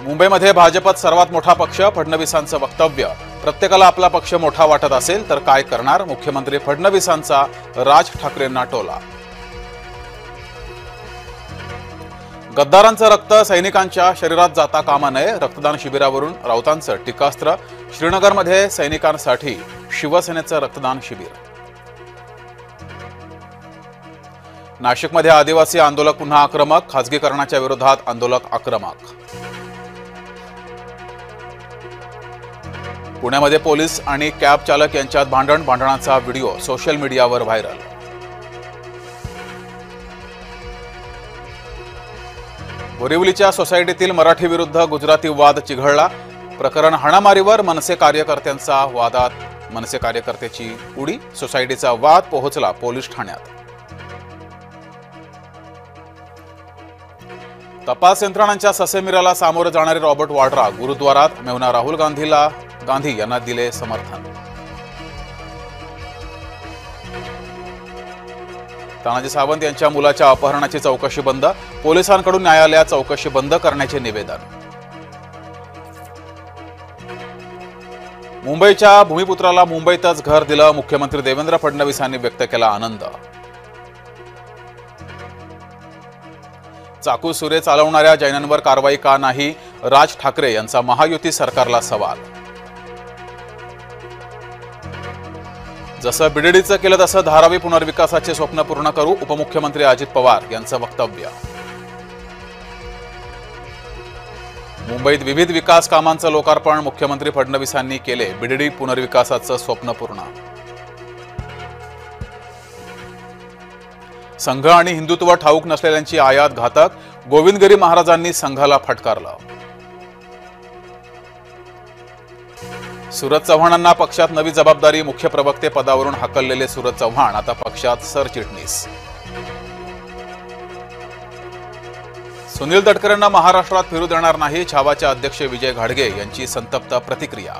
मुंबईमध्ये भाजपत सर्वात मोठा पक्ष, फडणवीसांचं वक्तव्य। प्रत्येकाला आपला पक्ष मोठा वाटत असेल तर काय करणार, मुख्यमंत्री फडणवीसांचा राज ठाकरेंना टोला। गद्दारांचं रक्त सैनिकांच्या शरीरात जाता कामा नये, रक्तदान शिबिरावरून राऊतांचं टीकास्त्र। श्रीनगरमध्ये सैनिकांसाठी शिवसेनेचं रक्तदान शिबिर। नाशिकमध्ये आदिवासी आंदोलक पुन्हा आक्रमक, खासगीकरणाच्या विरोधात आंदोलक आक्रमक। पुण्यामध्ये पोलीस आणि कॅब चालक यांच्यात भांडणाचा व्हिडिओ सोशल मीडियावर व्हायरल। बोरिवलीच्या सोसायटीतील मराठी विरुद्ध गुजराती वाद चिघळला। प्रकरण हाणामारीवर मनसे कार्यकर्त्यांचा वादात मनसे कार्यकर्त्याची उडी, सोसायटीचा वाद पोहोचला पोलीस ठाण्यात। तपास यंत्रणांच्या ससेमिराला सामोरं जाणारे रॉबर्ट वाड्रा गुरुद्वारात, मेहुणा राहुल गांधी यांना दिले समर्थन। तानाजी सावंत यांच्या मुलाच्या अपहरणाची चौकशी बंद, पोलिसांकडून न्यायालयात चौकशी बंद करण्याचे निवेदन। मुंबईच्या भूमिपुत्राला मुंबईतच घर दिलं, मुख्यमंत्री देवेंद्र फडणवीसांनी व्यक्त केला आनंद। चाकू सुरे चालवणाऱ्या जैनांवर कारवाई का नाही, राज ठाकरे यांचा महायुती सरकारला सवाल। जसं बीडीडीचं केलं तसं धारावी पुनर्विकासाचे स्वप्न पूर्ण करू, उपमुख्यमंत्री अजित पवार यांचं वक्तव्य। मुंबईत विविध विकास कामांचं लोकार्पण, मुख्यमंत्री फडणवीसांनी केले बीडीडी पुनर्विकासाचं स्वप्न पूर्ण। संघ आणि हिंदुत्व ठाऊक नसलेल्यांची आयात घातक, गोविंदगिरी महाराजांनी संघाला फटकारलं। सूरज चव्हाणांना पक्षात नवी जबाबदारी, मुख्य प्रवक्ते पदावरून हाकललेले सूरज चव्हाण आता पक्षात सरचिटणीस। सुनील तटकरेंना महाराष्ट्रात फिरू देणार नाही, छावाचे अध्यक्ष विजय घाडगे यांची संतप्त प्रतिक्रिया।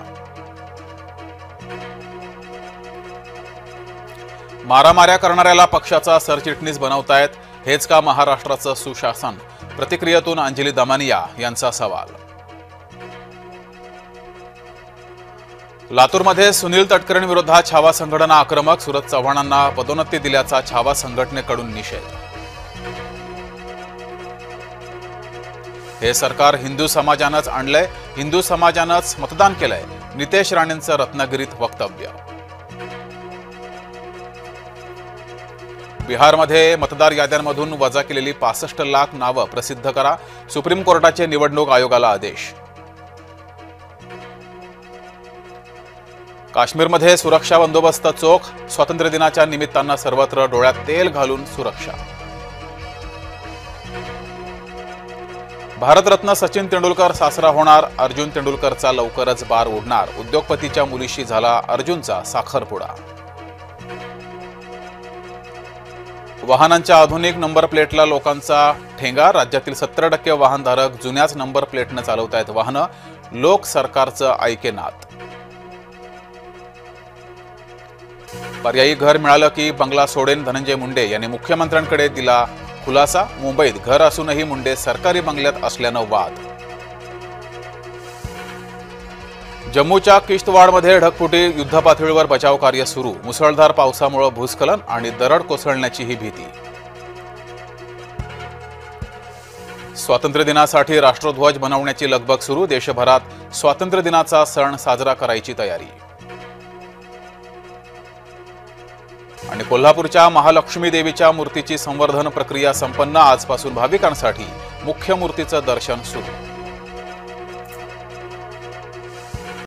मारामाऱ्या करणाऱ्याला पक्षाचा सरचिटणीस बनवतायत, हेच का महाराष्ट्राचं सुशासन, प्रतिक्रियेतून अंजली दमानिया यांचा सवाल। लातूरमध्ये सुनील तटकरेंविरोधात छावा संघटना आक्रमक, सूरज चव्हाणांना पदोन्नती दिल्याचा छावा संघटनेकडून निषेध। हे सरकार हिंदू समाजानंच आणलंय, हिंदू समाजानंच मतदान केलंय, नितेश राणेंचं रत्नागिरीत वक्तव्य। बिहारमध्ये मतदार याद्यांमधून वजा केलेली 65 लाख नावं प्रसिद्ध करा, सुप्रीम कोर्टाचे निवडणूक आयोगाला आदेश। काश्मीरमध्ये सुरक्षा बंदोबस्त चोख, स्वातंत्र्य दिनाच्या निमित्तानं सर्वत्र डोळ्यात तेल घालून सुरक्षा। भारतरत्न सचिन तेंडुलकर सासरा होणार, अर्जुन तेंडुलकरचा लवकरच बार उडणार, उद्योगपतीच्या मुलीशी झाला अर्जुनचा साखरपुडा। वाहनांच्या आधुनिक नंबर प्लेटला लोकांचा ठेंगा, राज्यातील 70% वाहनधारक जुन्याच नंबर प्लेटनं चालवतायत वाहनं, लोक सरकारचं ऐकेनात। पर्यायी घर मिळालं की बंगला सोडेन, धनंजय मुंडे यांनी मुख्यमंत्र्यांकडे दिला खुलासा, मुंबईत घर असूनही मुंडे सरकारी बंगल्यात असल्यानं वाद। जम्मूच्या किश्तवाडमध्ये ढगफुटी, युद्धपातळीवर बचाव कार्य सुरू, मुसळधार पावसामुळे भूस्खलन आणि दरड कोसळण्याचीही भीती। स्वातंत्र्य दिनासाठी राष्ट्रध्वज बनवण्याची लगबग सुरू, देशभरात स्वातंत्र्य दिनाचा सण साजरा करायची तयारी। आणि कोल्हापूरच्या महालक्ष्मी देवीच्या मूर्तीची संवर्धन प्रक्रिया संपन्न, आजपासून भाविकांसाठी मुख्य मूर्तीचं दर्शन सुरू।